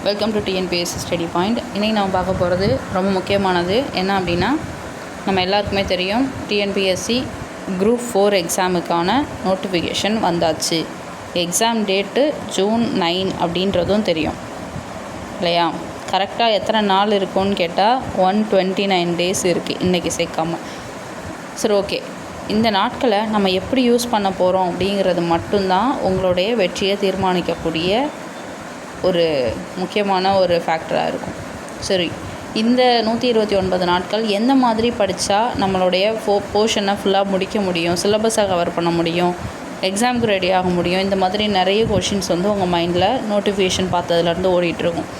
Welcome to TNPSC study point. இன்றைக்கி நம்ம பார்க்க போகிறது ரொம்ப முக்கியமானது. என்ன அப்படின்னா, நம்ம எல்லாருக்குமே தெரியும், டிஎன்பிஎஸ்சி குரூப் 4 எக்ஸாமுக்கான நோட்டிஃபிகேஷன் வந்தாச்சு. எக்ஸாம் டேட்டு June 9 அப்படின்றதும் தெரியும் இல்லையா? கரெக்டாக எத்தனை நாள் இருக்குன்னு கேட்டால் 129 டேஸ் இருக்குது இன்றைக்கி சேர்க்காம. சரி, ஓகே. இந்த நாட்களை நம்ம எப்படி யூஸ் பண்ண போகிறோம் அப்படிங்கிறது மட்டும்தான் உங்களுடைய வெற்றியை தீர்மானிக்கக்கூடிய ஒரு முக்கியமான ஒரு ஃபேக்டராக இருக்கும். சரி, இந்த 129 நாட்கள் எந்த மாதிரி படித்தா நம்மளுடைய போர்ஷனை ஃபுல்லாக முடிக்க முடியும், சிலபஸை கவர் பண்ண முடியும், எக்ஸாமுக்கு ரெடி ஆக முடியும், இந்த மாதிரி நிறைய கொஷின்ஸ் உங்கள் மைண்டில் நோட்டிஃபிகேஷன் பார்த்ததுலேருந்து ஓடிட்டுருக்கும்.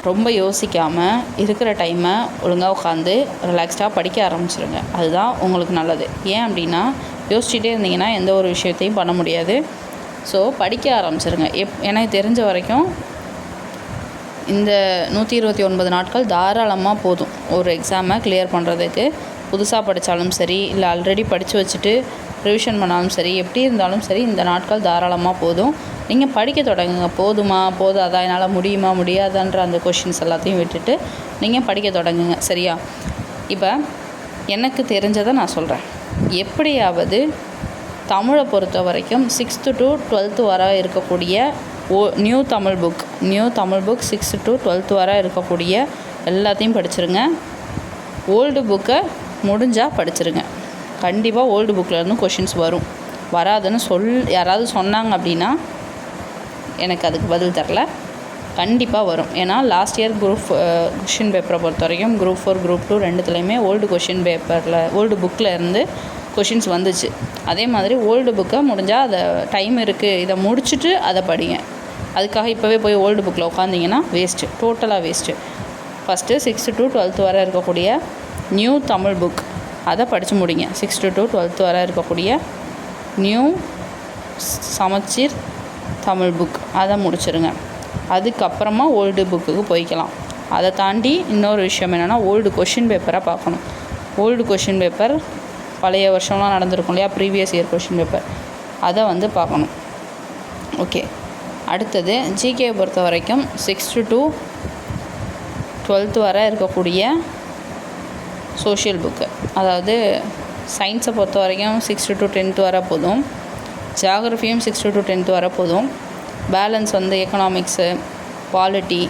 ரொம்ப யோசிக்காமல் இருக்கிற டைமை ஒழுங்காக உட்காந்து ரிலாக்ஸ்டாக படிக்க ஆரம்பிச்சிருங்க. அதுதான் உங்களுக்கு நல்லது. ஏன் அப்படின்னா, யோசிச்சுட்டே இருந்தீங்கன்னா எந்த ஒரு விஷயத்தையும் பண்ண முடியாது. ஸோ படிக்க ஆரம்பிச்சிருங்க. எனக்கு தெரிஞ்ச வரைக்கும் இந்த 129 நாட்கள் தாராளமாக போதும் ஒரு எக்ஸாமை கிளியர் பண்ணுறதுக்கு. புதுசாக படித்தாலும் சரி, இல்லை ஆல்ரெடி படித்து வச்சுட்டு ரிவிஷன் பண்ணாலும் சரி, எப்படி இருந்தாலும் சரி, இந்த நாட்கள் தாராளமாக போதும். நீங்கள் படிக்க தொடங்குங்க. போதுமா போதாதா, என்னால் முடியுமா முடியாதான்ற அந்த கொஷின்ஸ் எல்லாத்தையும் விட்டுட்டு நீங்கள் படிக்க தொடங்குங்க. சரியா? இப்போ எனக்கு தெரிஞ்சதை நான் சொல்கிறேன். எப்படியாவது தமிழை பொறுத்த வரைக்கும் 6th to 12th வர இருக்கக்கூடிய new Tamil book 6th to 12th வர இருக்கக்கூடிய எல்லாத்தையும் படிச்சிருங்க. ஓல்டு புக்கை முடிஞ்சால் படிச்சிருங்க. கண்டிப்பாக ஓல்டு புக்கிலேருந்து கொஷின்ஸ் வராதுன்னு யாராவது சொன்னாங்க அப்படின்னா எனக்கு அதுக்கு பதில் தரல. கண்டிப்பாக வரும். ஏன்னா லாஸ்ட் இயர் குரூப் கொஷின் பேப்பரை பொறுத்த வரைக்கும் குரூப் 4 குரூப் 2 ரெண்டுத்துலேயுமே ஓல்டு கொஷின் பேப்பரில் ஓல்டு புக்கில் இருந்து கொஷின்ஸ் வந்துச்சு. அதே மாதிரி ஓல்டு புக்கை முடிஞ்சால் அதை டைம் இருக்குது, இதை முடிச்சுட்டு அதை படிங்க. அதுக்காக இப்போவே போய் ஓல்டு புக்கில் உட்காந்திங்கன்னா வேஸ்ட்டு, டோட்டலாக waste. First 6th to 12th வரை இருக்கக்கூடிய நியூ தமிழ் புக் அதை படித்து முடிங்க. 6th to 12th வரை இருக்கக்கூடிய நியூ சமச்சீர் தமிழ் புக் அதை முடிச்சிருங்க. அதுக்கப்புறமா ஓல்டு புக்குக்கு போய்க்கலாம். அதை தாண்டி இன்னொரு விஷயம் என்னென்னா, ஓல்டு கொஷின் பேப்பரை பார்க்கணும். ஓல்டு கொஷின் பேப்பர் பழைய வருஷம்லாம் நடந்திருக்கும் இல்லையா, ப்ரீவியஸ் இயர் கொஷின் பேப்பர், அதை பார்க்கணும். ஓகே. அடுத்தது ஜிகே பொறுத்த வரைக்கும் 6th to 12th வரை இருக்கக்கூடிய சோஷியல் புக்கு, அதாவது சயின்ஸை பொறுத்த வரைக்கும் 6th to 10th வரை போதும். ஜியாகிரஃபியும் 6th to 10th வரை போதும். Balance economics, polity,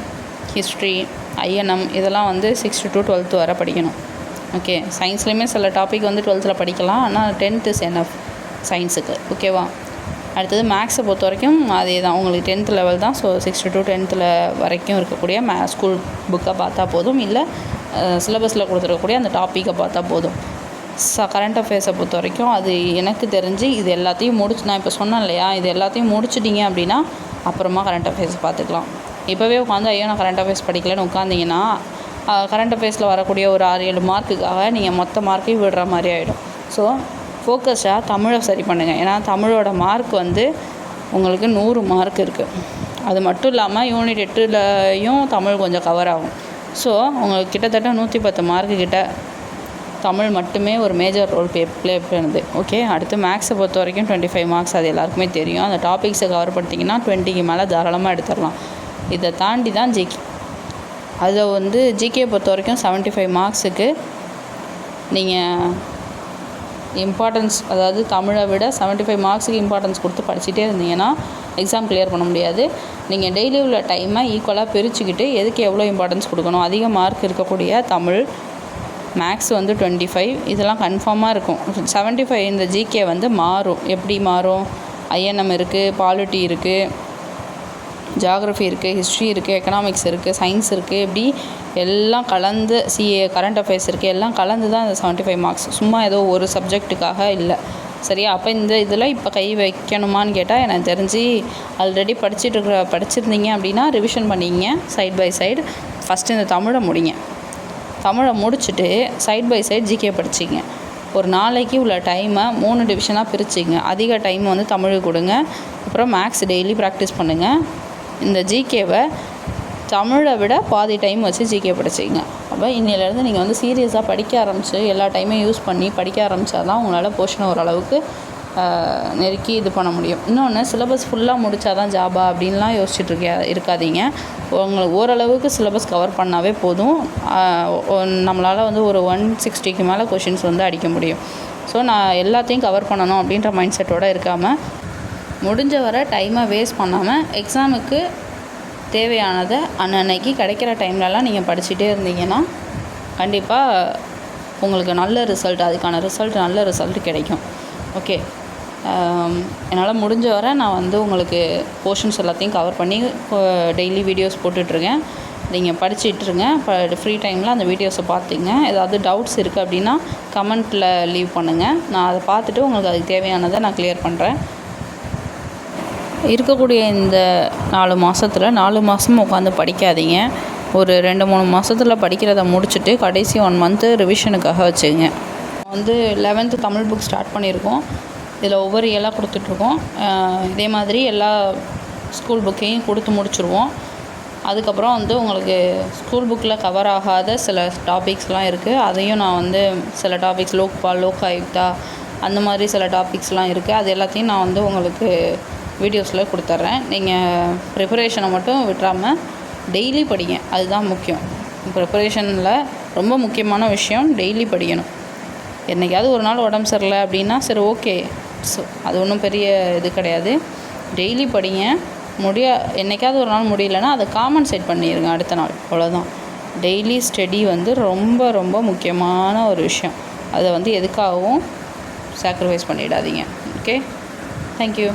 history, INM இதெல்லாம் 6th to 12th வரை படிக்கணும். ஓகே. சயின்ஸ்லேயுமே சில டாபிக் 12th படிக்கலாம், ஆனால் 10th இஸ் எனஃப் சயின்ஸுக்கு. ஓகேவா? அடுத்தது மேக்ஸை பொறுத்த வரைக்கும் அதே தான், உங்களுக்கு 10th லெவல் தான். ஸோ 6th to 10th வரைக்கும் இருக்கக்கூடிய ஸ்கூல் புக்கை பார்த்தா போதும், இல்லை சிலபஸில் கொடுத்துருக்கக்கூடிய அந்த டாப்பிக்கை பார்த்தா போதும். கரண்ட் அஃபேர்ஸை பொறுத்த வரைக்கும் அது எனக்கு தெரிஞ்சு இது எல்லாத்தையும் நான் இப்போ சொன்னேன் இல்லையா, இது எல்லாத்தையும் முடிச்சிட்டிங்க அப்படின்னா அப்புறமா கரண்ட் அஃபேர்ஸ் பார்த்துக்கலாம். இப்போவே உட்காந்து ஐயோ நான் கரண்ட் அஃபேர்ஸ் படிக்கலைன்னு உட்காந்திங்கன்னா கரண்ட் அஃபேர்ஸில் வரக்கூடிய ஒரு 6-7 மார்க்குக்காக நீங்கள் மொத்த மார்க்கையும் விடுற மாதிரி ஆகிடும். ஸோ ஃபோக்கஸாக தமிழை சரி பண்ணுங்கள். ஏன்னா தமிழோட மார்க் உங்களுக்கு 100 மார்க் இருக்குது. அது மட்டும் இல்லாமல் யூனிட் 8லையும் தமிழ் கொஞ்சம் கவர் ஆகும். ஸோ உங்களுக்கு கிட்டத்தட்ட 110 மார்க்கு கிட்ட தமிழ் மட்டுமே ஒரு மேஜர் ரோல் ப்ளே பண்ணுது. ஓகே. அடுத்து மேக்ஸை பொறுத்த வரைக்கும் 25 மார்க்ஸ், அது எல்லாருக்குமே தெரியும். அந்த டாபிக்ஸை கவர் பண்ணிட்டீங்கன்னா 20க்கு மேலே தாராளமாக எடுத்துடலாம். இதை தாண்டி தான் ஜிகே. அதை ஜிகே பொறுத்த வரைக்கும் 75 மார்க்ஸுக்கு நீங்கள் இம்பார்ட்டன்ஸ், அதாவது தமிழை விட 75 மார்க்ஸுக்கு இம்பார்ட்டன்ஸ் கொடுத்து படிச்சுட்டே இருந்தீங்கன்னா எக்ஸாம் கிளியர் பண்ண முடியாது. நீங்கள் டெய்லி உள்ள டைமை ஈக்குவலாக பிரிச்சுக்கிட்டு எதுக்கு எவ்வளோ இம்பார்ட்டன்ஸ் கொடுக்கணும், அதிக மார்க் இருக்கக்கூடிய தமிழ், மேக்ஸ் 25 இதெல்லாம் கன்ஃபார்மாக இருக்கும். 75 இந்த ஜிகே மாறும். எப்படி மாறும்? ஐஎன்எம் இருக்குது, பாலிட்டி இருக்குது, ஜியாகிரஃபி இருக்குது, ஹிஸ்ட்ரி இருக்குது, எக்கனாமிக்ஸ் இருக்குது, சயின்ஸ் இருக்குது, இப்படி எல்லாம் கலந்து சிஏ கரண்ட் அஃபேர்ஸ் இருக்குது, எல்லாம் கலந்து தான் இந்த 75 மார்க்ஸ். சும்மா ஏதோ ஒரு சப்ஜெக்ட்டுக்காக இல்லை. சரியா? அப்போ இந்த இதில் இப்போ கை வைக்கணுமான்னு கேட்டால் எனக்கு தெரிஞ்சு ஆல்ரெடி படிச்சிருந்தீங்க அப்படின்னா ரிவிஷன் பண்ணிங்க சைட் பை சைடு. ஃபஸ்ட்டு இந்த தமிழை முடிங்க. தமிழை முடிச்சுட்டு சைட் பை சைட் ஜிகே படிச்சிங்க. ஒரு நாளைக்கு உள்ள டைமை 3 டிவிஷனாக பிரிச்சிங்க. அதிக டைம் தமிழுக்கு கொடுங்க. அப்புறம் மேக்ஸ் டெய்லி ப்ராக்டிஸ் பண்ணுங்கள். இந்த ஜிகேவை தமிழை விட பாதி டைம் வச்சு ஜிகே படிச்சிங்க. அப்போ இன்னிலேருந்து நீங்கள் சீரியஸாக படிக்க ஆரம்பித்து எல்லா டைமையும் யூஸ் பண்ணி படிக்க ஆரம்பித்தா தான் உங்களால் போர்ஷனை ஓரளவுக்கு நெருக்கி இது பண்ண முடியும். இன்னொன்று, சிலபஸ் ஃபுல்லாக முடித்தா தான் ஜாபா அப்படின்லாம் இருக்காதீங்க. உங்களுக்கு ஓரளவுக்கு சிலபஸ் கவர் பண்ணாவே போதும். நம்மளால் வந்து ஒரு 160க்கு மேலே கொஷின்ஸ் வந்து அடிக்க முடியும். ஸோ நான் எல்லாத்தையும் கவர் பண்ணணும் அப்படின்ற மைண்ட் செட்டோடு இருக்காமல், முடிஞ்ச வரை டைமை வேஸ்ட் பண்ணாமல் எக்ஸாமுக்கு தேவையானதை அன்னன்னைக்கு கிடைக்கிற டைம்லலாம் நீங்கள் படிச்சுட்டே இருந்தீங்கன்னா கண்டிப்பாக உங்களுக்கு நல்ல ரிசல்ட் கிடைக்கும். ஓகே, என்னால் முடிஞ்ச வரை நான் வந்து உங்களுக்கு போர்ஷன்ஸ் எல்லாத்தையும் கவர் பண்ணி டெய்லி வீடியோஸ் போட்டுட்ருக்கேன். நீங்கள் படிச்சிட்ருங்க. ஃப்ரீ டைமில் அந்த வீடியோஸை பார்த்துங்க. ஏதாவது டவுட்ஸ் இருக்குது அப்படின்னா கமெண்ட்டில் லீவ் பண்ணுங்கள். நான் அதை பார்த்துட்டு உங்களுக்கு அதுக்கு தேவையானதை நான் கிளியர் பண்ணுறேன். இருக்கக்கூடிய இந்த 4 மாதமும் உட்காந்து படிக்காதீங்க. ஒரு 2-3 மாதத்தில் படிக்கிறத முடிச்சுட்டு கடைசி 1 மந்த்து ரிவிஷனுக்காக வச்சுங்க. வந்து 11th தமிழ் புக் ஸ்டார்ட் பண்ணியிருக்கோம். இதில் ஒவ்வொரு இயலாக கொடுத்துட்ருக்கோம். இதே மாதிரி எல்லா ஸ்கூல் புக்கையும் கொடுத்து முடிச்சுருவோம். அதுக்கப்புறம் வந்து உங்களுக்கு ஸ்கூல் புக்கில் கவர் ஆகாத சில டாபிக்ஸ்லாம் இருக்குது. அதையும் நான் வந்து சில டாபிக்ஸ் லோக்பால், லோகாயுக்தா அந்த மாதிரி சில டாபிக்ஸ்லாம் இருக்குது. அது எல்லாத்தையும் நான் வந்து உங்களுக்கு வீடியோஸில் கொடுத்துட்றேன். நீங்கள் ப்ரிப்பரேஷனை மட்டும் விட்டுறாமல் டெய்லி படிங்க. அதுதான் முக்கியம். ப்ரிப்பரேஷனில் ரொம்ப முக்கியமான விஷயம் டெய்லி படிக்கணும். என்றைக்காவது ஒரு நாள் உடம்பு சரியில்லை அப்படின்னா சரி, ஓகே, ஸோ அது ஒன்றும் பெரிய இது கிடையாது. டெய்லி படிங்க. என்றைக்காவது ஒரு நாள் முடியலன்னா அதை காம்பன்சேட் பண்ணிடுங்க அடுத்த நாள். அவ்வளோதான். டெய்லி ஸ்டடி வந்து ரொம்ப ரொம்ப முக்கியமான ஒரு விஷயம். அதை வந்து எதுக்காகவும் சாக்ரிஃபைஸ் பண்ணிடாதீங்க. Okay, thank you.